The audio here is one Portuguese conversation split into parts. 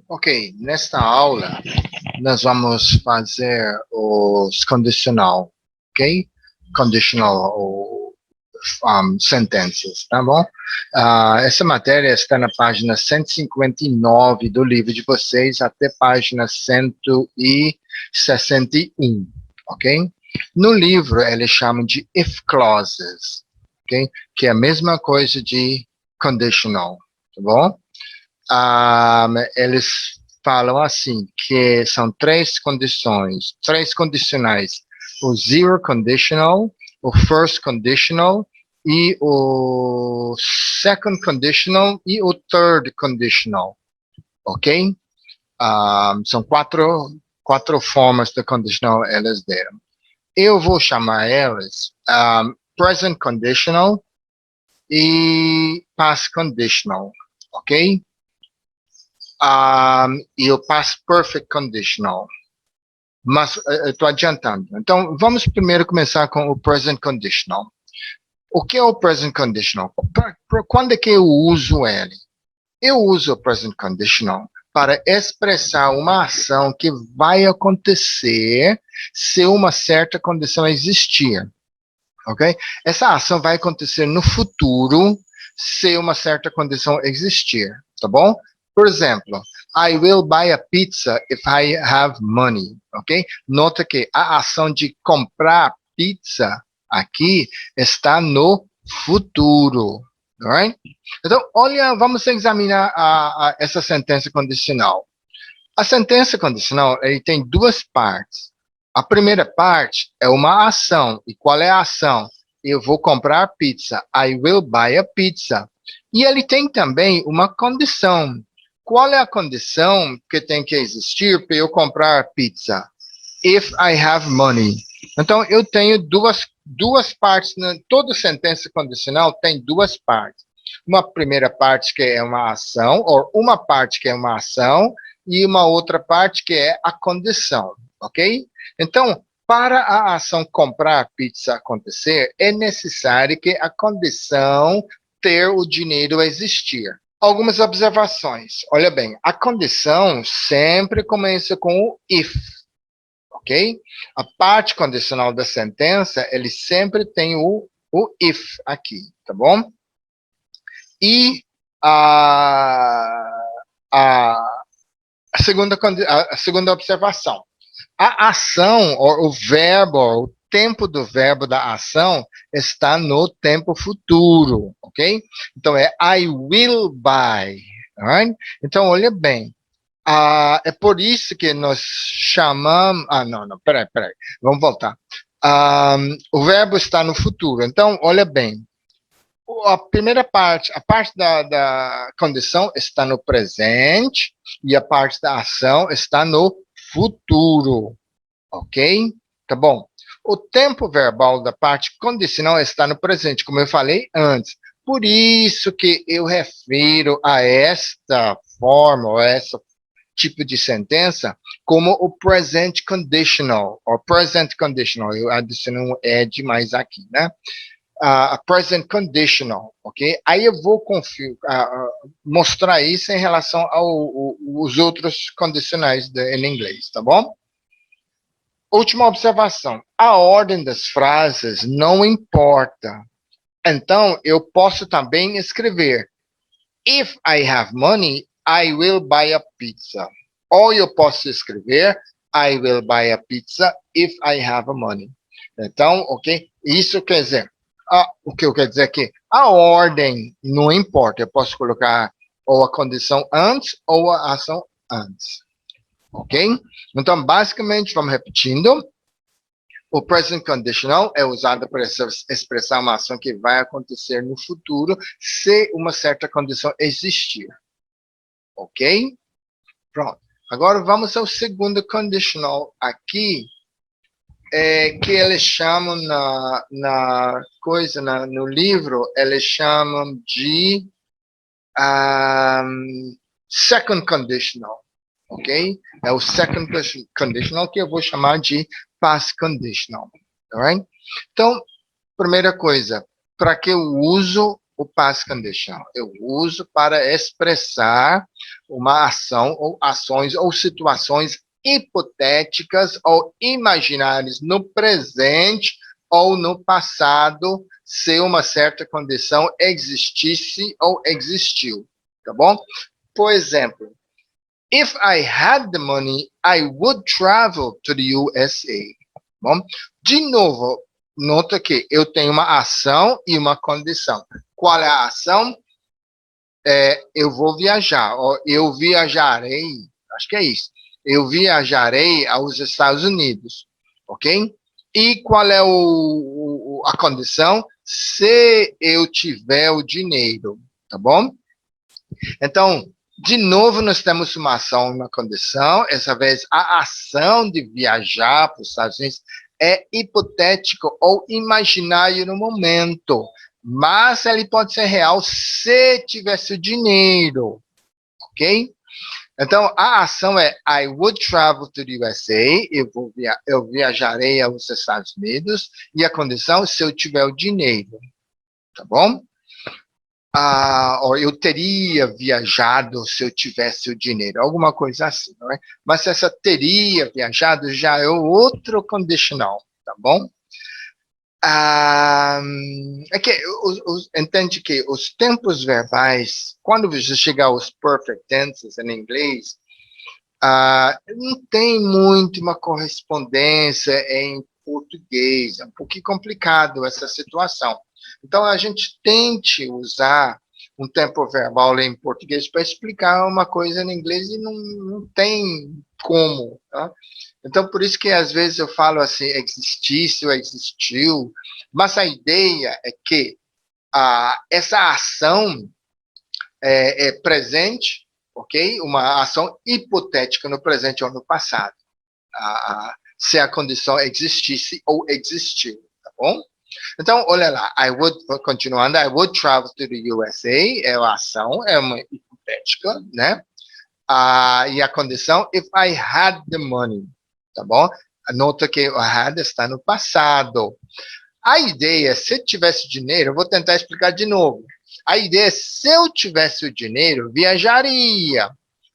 Ok, nesta aula nós vamos fazer os condicional, ok? Conditional sentences, tá bom? Essa matéria está na página 159 do livro de vocês até página 161, ok? No livro eles chamam de if clauses, ok? Que é a mesma coisa de conditional, tá bom? Eles falam assim, que são três condicionais, o zero conditional, o first conditional, e o second conditional, e o third conditional, ok? São quatro formas de conditional eles deram. Eu vou chamar elas present conditional e past conditional, ok? E o past perfect conditional. Mas estou adiantando. Então, vamos primeiro começar com o present conditional. O que é o present conditional? Quando é que eu uso ele? Eu uso o present conditional para expressar uma ação que vai acontecer se uma certa condição existir. Ok? Essa ação vai acontecer no futuro se uma certa condição existir. Tá bom? Por exemplo, I will buy a pizza if I have money, ok? Nota que a ação de comprar pizza aqui está no futuro, alright? Então, olha, vamos examinar essa sentença condicional. A sentença condicional ele tem duas partes. A primeira parte é uma ação. E qual é a ação? Eu vou comprar pizza. I will buy a pizza. E ele tem também uma condição. Qual é a condição que tem que existir para eu comprar pizza? If I have money. Então, eu tenho duas partes. Toda sentença condicional tem duas partes. Uma primeira parte que é uma ação, ou uma parte que é uma ação, e uma outra parte que é a condição, ok? Então, para a ação comprar pizza acontecer, é necessário que a condição ter o dinheiro existir. Algumas observações. Olha bem, a condição sempre começa com o if, ok? A parte condicional da sentença, ele sempre tem o if aqui, tá bom? E a segunda observação. A ação, ou o verbo, o tempo do verbo da ação está no tempo futuro, ok? Então, é I will buy. Right? Então, olha bem. É por isso que nós chamamos... não, peraí. Vamos voltar. O verbo está no futuro. Então, olha bem. A primeira parte, a parte da condição está no presente e a parte da ação está no futuro, ok? Tá bom. O tempo verbal da parte condicional está no presente, como eu falei antes. Por isso que eu refiro a esta forma, ou esse tipo de sentença, como o present conditional, ou present conditional. Eu adiciono um ed mais aqui, né? Present conditional, ok? Aí eu vou mostrar isso em relação aos outros condicionais em inglês, tá bom? Última observação. A ordem das frases não importa. Então, eu posso também escrever If I have money, I will buy a pizza. Ou eu posso escrever I will buy a pizza if I have money. Então, ok? Isso quer dizer, o que eu quero dizer aqui? A ordem não importa. Eu posso colocar ou a condição antes ou a ação antes. Ok? Então, basicamente, vamos repetindo. O present conditional é usado para expressar uma ação que vai acontecer no futuro se uma certa condição existir. Ok? Pronto. Agora vamos ao segundo conditional aqui, que eles chamam no livro, eles chamam de second conditional. ok? É o second conditional que eu vou chamar de past conditional, alright? Então, primeira coisa, para que eu uso o past conditional? Eu uso para expressar uma ação ou ações ou situações hipotéticas ou imaginárias no presente ou no passado, se uma certa condição existisse ou existiu, tá bom? Por exemplo, if I had the money, I would travel to the USA. Bom, de novo, nota que eu tenho uma ação e uma condição. Qual é a ação? Eu vou viajar, ou eu viajarei, acho que é isso. Eu viajarei aos Estados Unidos, ok? E qual é a condição? Se eu tiver o dinheiro, tá bom? Então, de novo, nós temos uma ação e uma condição. Essa vez, a ação de viajar para os Estados Unidos é hipotético ou imaginário no momento, mas ele pode ser real se tivesse o dinheiro, ok? Então, a ação é I would travel to the USA, eu viajarei aos Estados Unidos, e a condição, se eu tiver o dinheiro, tá bom? Ou eu teria viajado se eu tivesse o dinheiro, alguma coisa assim, não é? Mas essa teria viajado já é o outro condicional, tá bom? É que entende que os tempos verbais, quando você chegar aos perfect tenses em inglês, não tem muito uma correspondência em português, é um pouquinho complicado essa situação. Então, a gente tente usar um tempo verbal em português para explicar uma coisa em inglês e não tem como. Tá? Então, por isso que às vezes eu falo assim, existisse ou existiu, mas a ideia é que essa ação é presente, ok? Uma ação hipotética no presente ou no passado, se a condição existisse ou existiu, tá bom? Então, olha lá, continuando, I would travel to the USA, é a ação, é uma hipotética, né? E a condição, if I had the money, tá bom? Nota que o had está no passado. A ideia, se tivesse dinheiro, eu vou tentar explicar de novo. A ideia, se eu tivesse o dinheiro, viajaria.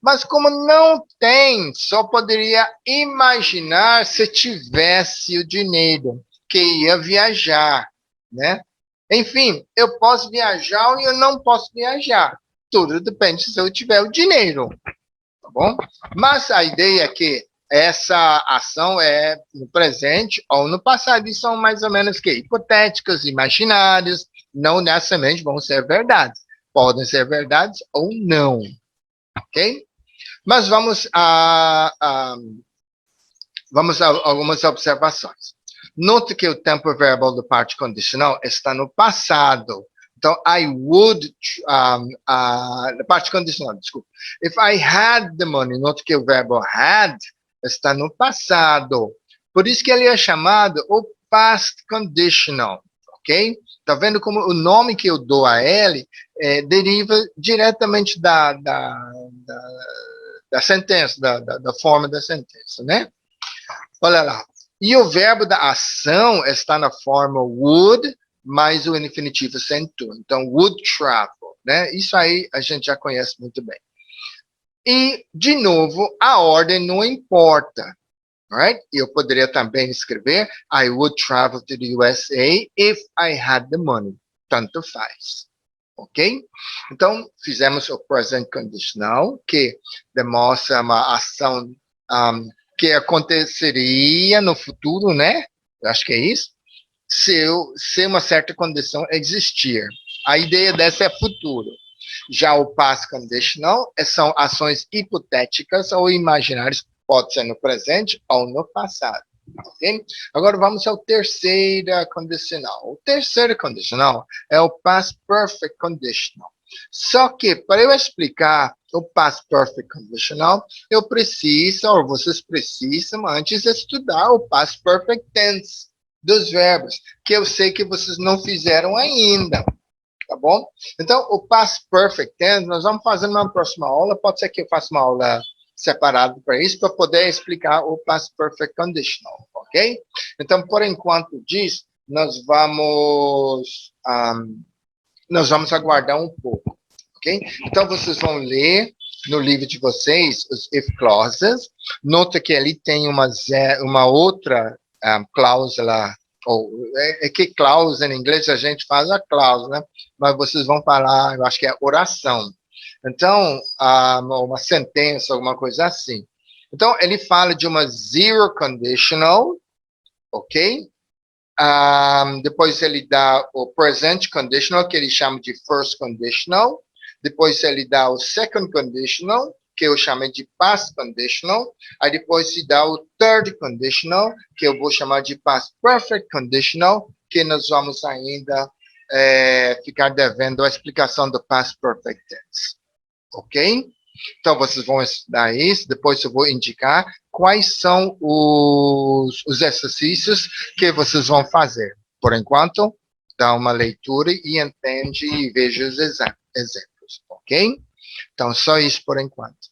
Mas como não tem, só poderia imaginar se tivesse o dinheiro, que ia viajar, né? Enfim, eu posso viajar ou eu não posso viajar. Tudo depende se eu tiver o dinheiro, tá bom? Mas a ideia é que essa ação é no presente ou no passado, e são mais ou menos que hipotéticas, imaginárias, não necessariamente vão ser verdades. Podem ser verdades ou não, ok? Mas vamos a algumas observações. Note que o tempo verbal do parte condicional está no passado. Então, I would, parte condicional, desculpa. If I had the money, note que o verbo had está no passado. Por isso que ele é chamado o past conditional, ok? Tá vendo como o nome que eu dou a ele deriva diretamente da sentença, da forma da sentença, né? Olha lá. E o verbo da ação está na forma would, mais o infinitivo sem to. Então, would travel, né? Isso aí a gente já conhece muito bem. E, de novo, a ordem não importa. Right? Eu poderia também escrever I would travel to the USA if I had the money. Tanto faz. Ok? Então, fizemos o present conditional, que demonstra uma ação que aconteceria no futuro, né? Eu acho que é isso. Se uma certa condição existir. A ideia dessa é futuro. Já o past conditional são ações hipotéticas ou imaginárias, pode ser no presente ou no passado. Okay? Agora vamos ao terceiro condicional. O terceiro condicional é o past perfect conditional. Só que, para eu explicar o past perfect conditional, eu preciso, ou vocês precisam, antes estudar o past perfect tense dos verbos, que eu sei que vocês não fizeram ainda. Tá bom? Então, o past perfect tense, nós vamos fazer numa próxima aula, pode ser que eu faça uma aula separado para isso, para poder explicar o Past Perfect Conditional, ok? Então, por enquanto disso, nós vamos aguardar um pouco, ok? Então, vocês vão ler no livro de vocês os if clauses. Nota que ali tem uma outra cláusula, ou que cláusula em inglês a gente faz a cláusula, né? Mas vocês vão falar, eu acho que é oração. Então, uma sentença, alguma coisa assim. Então, ele fala de uma zero conditional, ok? Depois ele dá o present conditional, que ele chama de first conditional. Depois ele dá o second conditional, que eu chamo de past conditional. Aí depois se dá o third conditional, que eu vou chamar de past perfect conditional, que nós vamos ainda ficar devendo a explicação do past perfect tense. Ok? Então, vocês vão estudar isso, depois eu vou indicar quais são os exercícios que vocês vão fazer. Por enquanto, dá uma leitura e entende e veja os exemplos, ok? Então, só isso por enquanto.